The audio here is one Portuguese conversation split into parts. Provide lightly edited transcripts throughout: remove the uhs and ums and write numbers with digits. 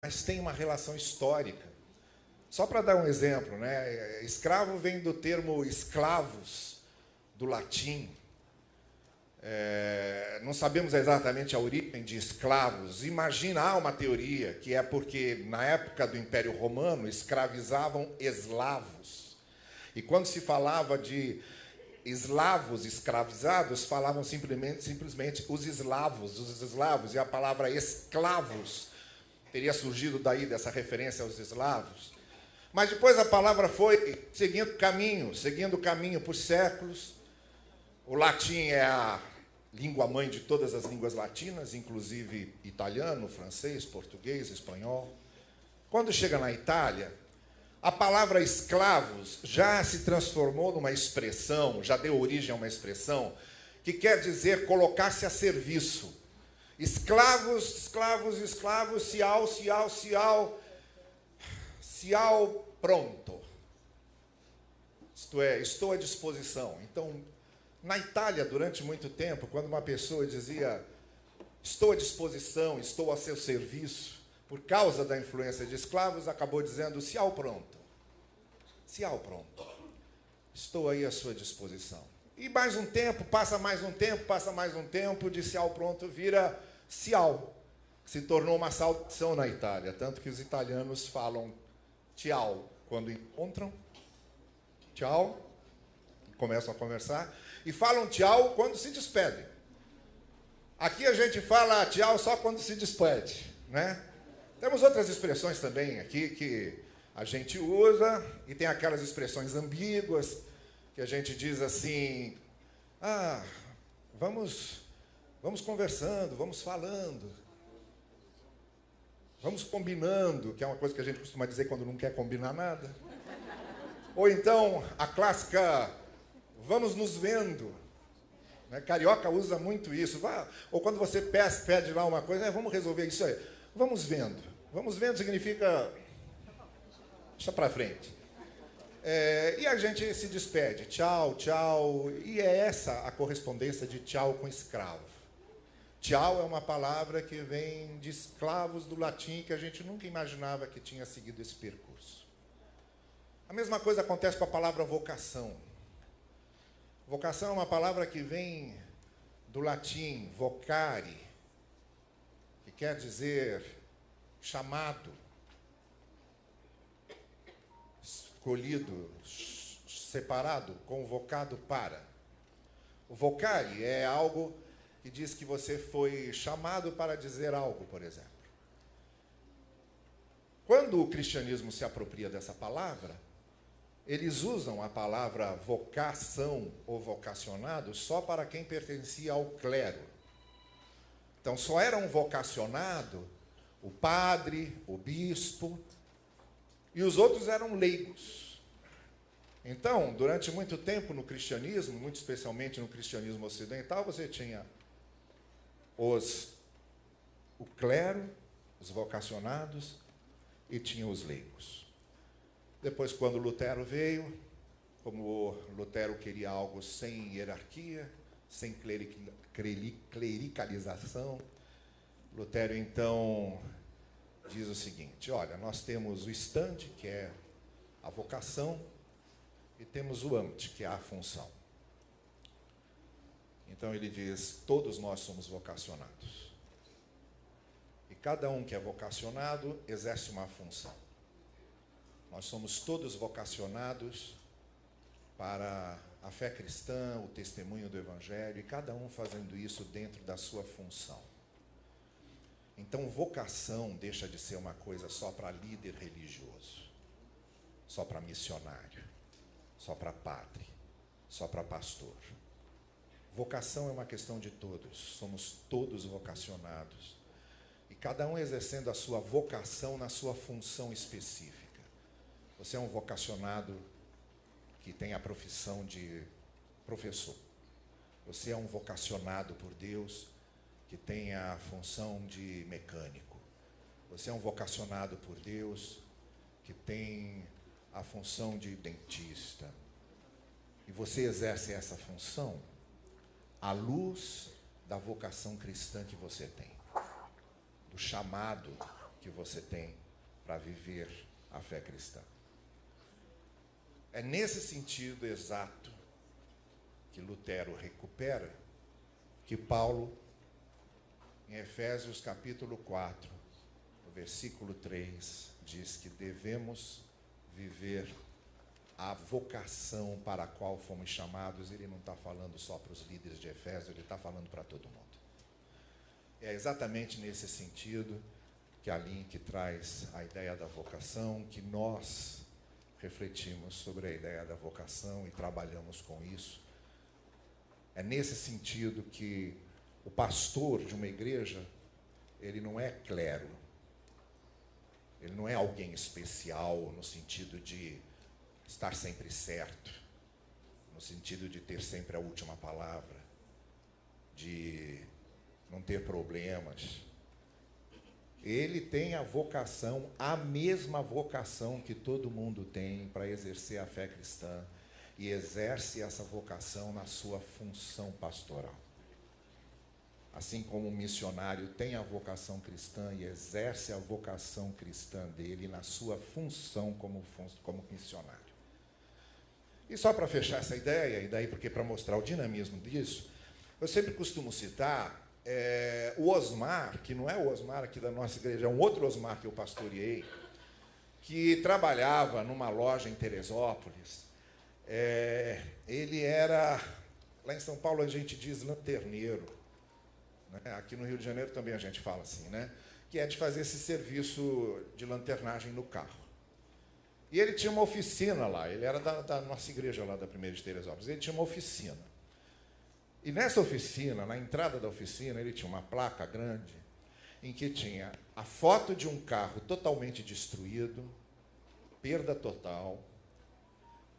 mas tem uma relação histórica. Só para dar um exemplo, né? Escravo vem do termo esclavos, do latim. Não sabemos exatamente a origem de escravos. Imagina, há uma teoria que é porque, na época do Império Romano, escravizavam eslavos. E quando se falava de eslavos escravizados, falavam simplesmente os eslavos, e a palavra esclavos teria surgido daí, dessa referência aos eslavos. Mas depois a palavra foi seguindo caminho por séculos. O latim é a língua-mãe de todas as línguas latinas, inclusive italiano, francês, português, espanhol. Quando chega na Itália, a palavra escravos já se transformou numa expressão, já deu origem a uma expressão, que quer dizer colocar-se a serviço. Esclavos, esclavos, esclavos, cial, pronto. Isto é, estou à disposição. Então, na Itália, durante muito tempo, quando uma pessoa dizia estou à disposição, estou a seu serviço, por causa da influência de escravos, acabou dizendo cial pronto. Cial pronto. Estou aí à sua disposição. E mais um tempo, passa mais um tempo, de cial pronto vira cial. Se tornou uma saudação na Itália, tanto que os italianos falam tchau quando encontram, tchau, começam a conversar, e falam tchau quando se despedem. Aqui a gente fala tchau só quando se despede, né? Temos outras expressões também aqui que a gente usa, e tem aquelas expressões ambíguas, que a gente diz assim, vamos conversando, vamos falando, vamos combinando, que é uma coisa que a gente costuma dizer quando não quer combinar nada. Ou então, a clássica, vamos nos vendo. Né? Carioca usa muito isso. Ou quando você pede lá uma coisa, vamos resolver isso aí. Vamos vendo. Vamos vendo significa, deixa para frente. E a gente se despede. Tchau, tchau. E é essa a correspondência de tchau com escravo. Tchau é uma palavra que vem de escravos do latim, que a gente nunca imaginava que tinha seguido esse percurso. A mesma coisa acontece com a palavra vocação. Vocação é uma palavra que vem do latim vocare, que quer dizer chamado, escolhido, separado, convocado para. O vocare é algo que diz que você foi chamado para dizer algo, por exemplo. Quando o cristianismo se apropria dessa palavra, eles usam a palavra vocação ou vocacionado só para quem pertencia ao clero. Então, só eram vocacionado o padre, o bispo, e os outros eram leigos. Então, durante muito tempo no cristianismo, muito especialmente no cristianismo ocidental, você tinha o clero, os vocacionados, e tinha os leigos. Depois, quando Lutero veio, como Lutero queria algo sem hierarquia, sem clericalização, Lutero, então, diz o seguinte, olha, nós temos o stand, que é a vocação, e temos o amt, que é a função. Então ele diz, todos nós somos vocacionados. E cada um que é vocacionado exerce uma função. Nós somos todos vocacionados para a fé cristã, o testemunho do Evangelho, e cada um fazendo isso dentro da sua função. Então, vocação deixa de ser uma coisa só para líder religioso, só para missionário, só para padre, só para pastor. Vocação é uma questão de todos, somos todos vocacionados, e cada um exercendo a sua vocação na sua função específica. Você é um vocacionado que tem a profissão de professor. Você é um vocacionado por Deus que tem a função de mecânico. Você é um vocacionado por Deus que tem a função de dentista. E você exerce essa função à luz da vocação cristã que você tem, do chamado que você tem para viver a fé cristã. É nesse sentido exato que Lutero recupera que Paulo, em Efésios capítulo 4, no versículo 3, diz que devemos viver a vocação para a qual fomos chamados. Ele não está falando só para os líderes de Efésio, ele está falando para todo mundo. É exatamente nesse sentido que a Link traz a ideia da vocação, que nós refletimos sobre a ideia da vocação e trabalhamos com isso. É nesse sentido que o pastor de uma igreja, ele não é clero, ele não é alguém especial no sentido de estar sempre certo, no sentido de ter sempre a última palavra, de não ter problemas. Ele tem a vocação, a mesma vocação que todo mundo tem para exercer a fé cristã, e exerce essa vocação na sua função pastoral. Assim como o missionário tem a vocação cristã e exerce a vocação cristã dele na sua função como missionário. E só para fechar essa ideia, e daí porque para mostrar o dinamismo disso, eu sempre costumo citar o Osmar, que não é o Osmar aqui da nossa igreja, é um outro Osmar que eu pastoreei, que trabalhava numa loja em Teresópolis. Ele era, lá em São Paulo a gente diz lanterneiro, né? Aqui no Rio de Janeiro também a gente fala assim, né? Que é de fazer esse serviço de lanternagem no carro. E ele tinha uma oficina lá, ele era da nossa igreja lá da 1ª de Teresópolis, ele tinha uma oficina. E nessa oficina, na entrada da oficina, ele tinha uma placa grande, em que tinha a foto de um carro totalmente destruído, perda total,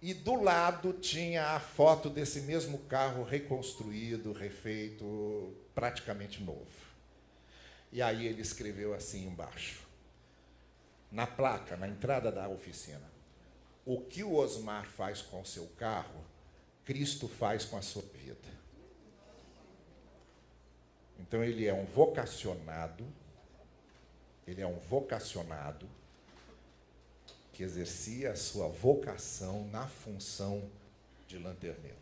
e do lado tinha a foto desse mesmo carro reconstruído, refeito, praticamente novo. E aí ele escreveu assim embaixo, na placa, na entrada da oficina: o que o Osmar faz com o seu carro, Cristo faz com a sua vida. Então ele é um vocacionado, que exercia a sua vocação na função de lanterneiro.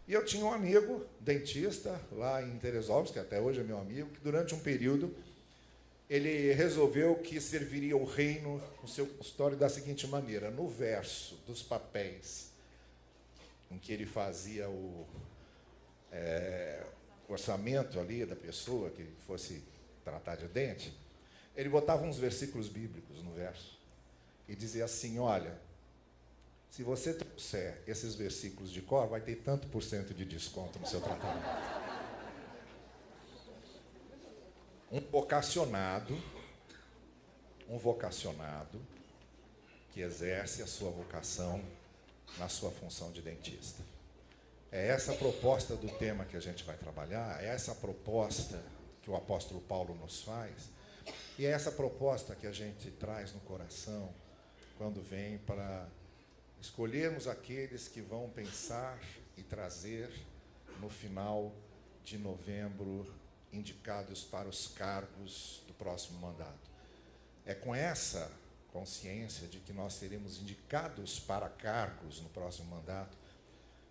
E eu tinha um amigo, dentista, lá em Teresópolis, que até hoje é meu amigo, que durante um período ele resolveu que serviria o reino no seu consultório da seguinte maneira: no verso dos papéis em que ele fazia o orçamento ali da pessoa que fosse tratar de dente, ele botava uns versículos bíblicos no verso e dizia assim: olha, se você trouxer esses versículos de cor, vai ter tanto por cento de desconto no seu tratamento. Um vocacionado que exerce a sua vocação na sua função de dentista. É essa a proposta do tema que a gente vai trabalhar, é essa a proposta que o apóstolo Paulo nos faz, e é essa proposta que a gente traz no coração quando vem para escolhermos aqueles que vão pensar e trazer no final de novembro indicados para os cargos do próximo mandato. É com essa consciência de que nós seremos indicados para cargos no próximo mandato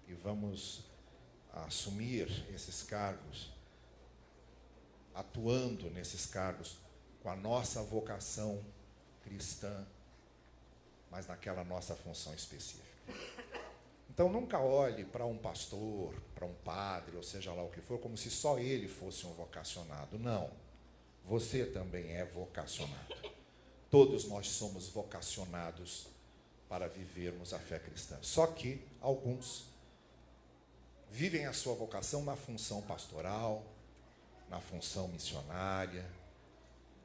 e vamos assumir esses cargos, atuando nesses cargos com a nossa vocação cristã, mas naquela nossa função específica. Então, nunca olhe para um pastor, para um padre, ou seja lá o que for, como se só ele fosse um vocacionado. Não. Você também é vocacionado. Todos nós somos vocacionados para vivermos a fé cristã. Só que alguns vivem a sua vocação na função pastoral, na função missionária,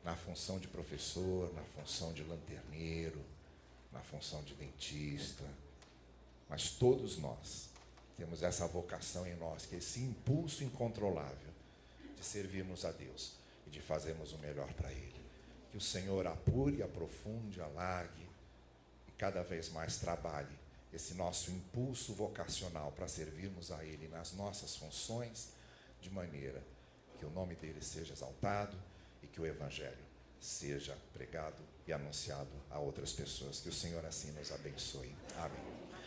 na função de professor, na função de lanterneiro, na função de dentista. Mas todos nós temos essa vocação em nós, que é esse impulso incontrolável de servirmos a Deus e de fazermos o melhor para Ele. Que o Senhor apure, aprofunde, alargue e cada vez mais trabalhe esse nosso impulso vocacional para servirmos a Ele nas nossas funções, de maneira que o nome dEle seja exaltado e que o Evangelho seja pregado e anunciado a outras pessoas. Que o Senhor assim nos abençoe. Amém.